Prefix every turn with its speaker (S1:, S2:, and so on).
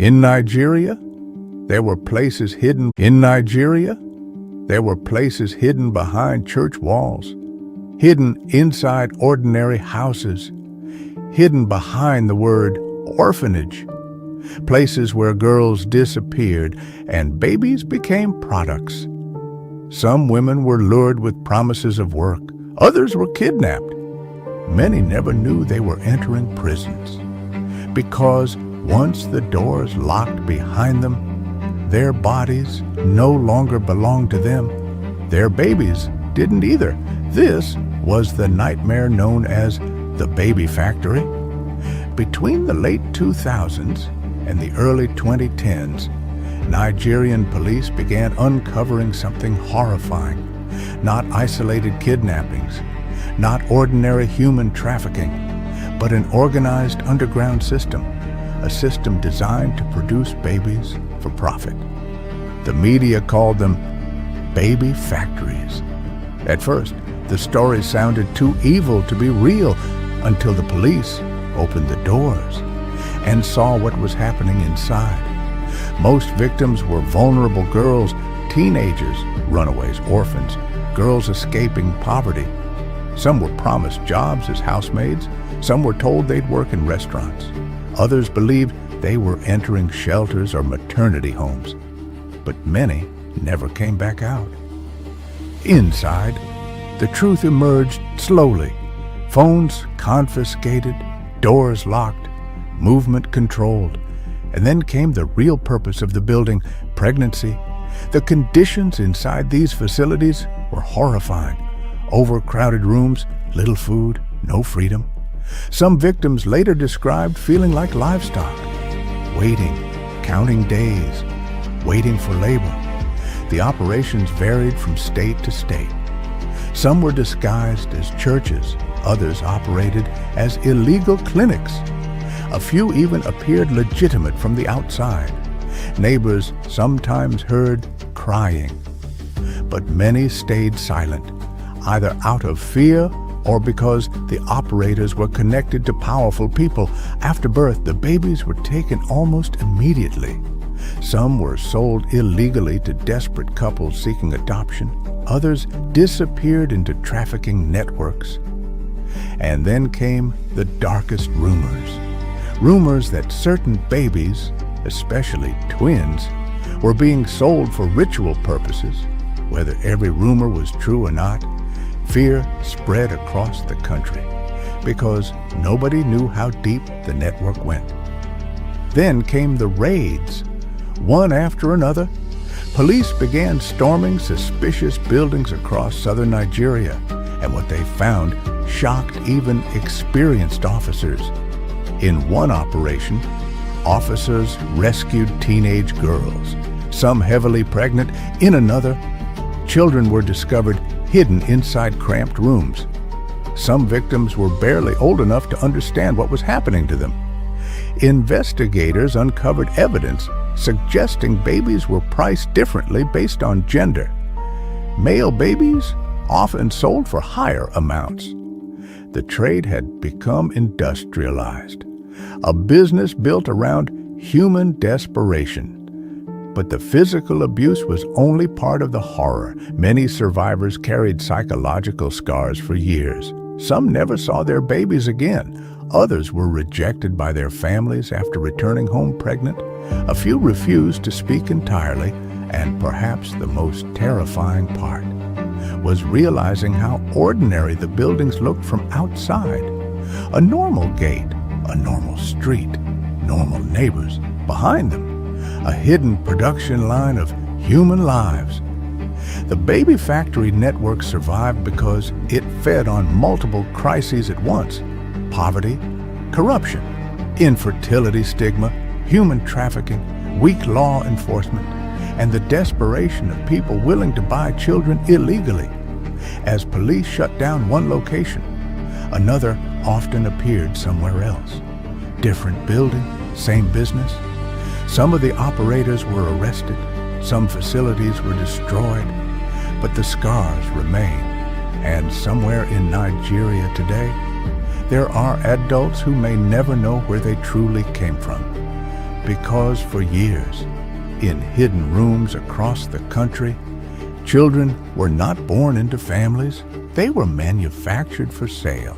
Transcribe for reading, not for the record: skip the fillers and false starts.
S1: In Nigeria, there were places hidden. In Nigeria, there were places hidden behind church walls, hidden inside ordinary houses, hidden behind the word orphanage, places where girls disappeared and babies became products. Some women were lured with promises of work. Others were kidnapped. Many never knew they were entering prisons, because once the doors locked behind them, their bodies no longer belonged to them. Their babies didn't either. This was the nightmare known as the baby factory. Between the late 2000s and the early 2010s, Nigerian police began uncovering something horrifying. Not isolated kidnappings, not ordinary human trafficking, but an organized underground system, a system designed to produce babies for profit. The media called them baby factories. At first, the story sounded too evil to be real until the police opened the doors and saw what was happening inside. Most victims were vulnerable girls, teenagers, runaways, orphans, girls escaping poverty. Some were promised jobs as housemaids. Some were told they'd work in restaurants. Others believed they were entering shelters or maternity homes. But many never came back out. Inside, the truth emerged slowly. Phones confiscated, doors locked, movement controlled. And then came the real purpose of the building, pregnancy. The conditions inside these facilities were horrifying. Overcrowded rooms, little food, no freedom. Some victims later described feeling like livestock, waiting, counting days, waiting for labor. The operations varied from state to state. Some were disguised as churches, others operated as illegal clinics. A few even appeared legitimate from the outside. Neighbors sometimes heard crying, but many stayed silent, either out of fear or because the operators were connected to powerful people. After birth, the babies were taken almost immediately. Some were sold illegally to desperate couples seeking adoption. Others disappeared into trafficking networks. And then came the darkest rumors. Rumors that certain babies, especially twins, were being sold for ritual purposes. Whether every rumor was true or not, fear spread across the country because nobody knew how deep the network went. Then came the raids. One after another, police began storming suspicious buildings across southern Nigeria, and what they found shocked even experienced officers. In one operation, officers rescued teenage girls, some heavily pregnant. In another, children were discovered hidden inside cramped rooms. Some victims were barely old enough to understand what was happening to them. Investigators uncovered evidence suggesting babies were priced differently based on gender. Male babies often sold for higher amounts. The trade had become industrialized, a business built around human desperation. But the physical abuse was only part of the horror. Many survivors carried psychological scars for years. Some never saw their babies again. Others were rejected by their families after returning home pregnant. A few refused to speak entirely, and perhaps the most terrifying part was realizing how ordinary the buildings looked from outside. A normal gate, a normal street, normal neighbors. Behind them, a hidden production line of human lives. The baby factory network survived because it fed on multiple crises at once: poverty, corruption, infertility stigma, human trafficking, weak law enforcement, and the desperation of people willing to buy children illegally. As police shut down one location, another often appeared somewhere else. Different building, same business. Some of the operators were arrested, some facilities were destroyed, but the scars remain. And somewhere in Nigeria today, there are adults who may never know where they truly came from. Because for years, in hidden rooms across the country, children were not born into families, they were manufactured for sale.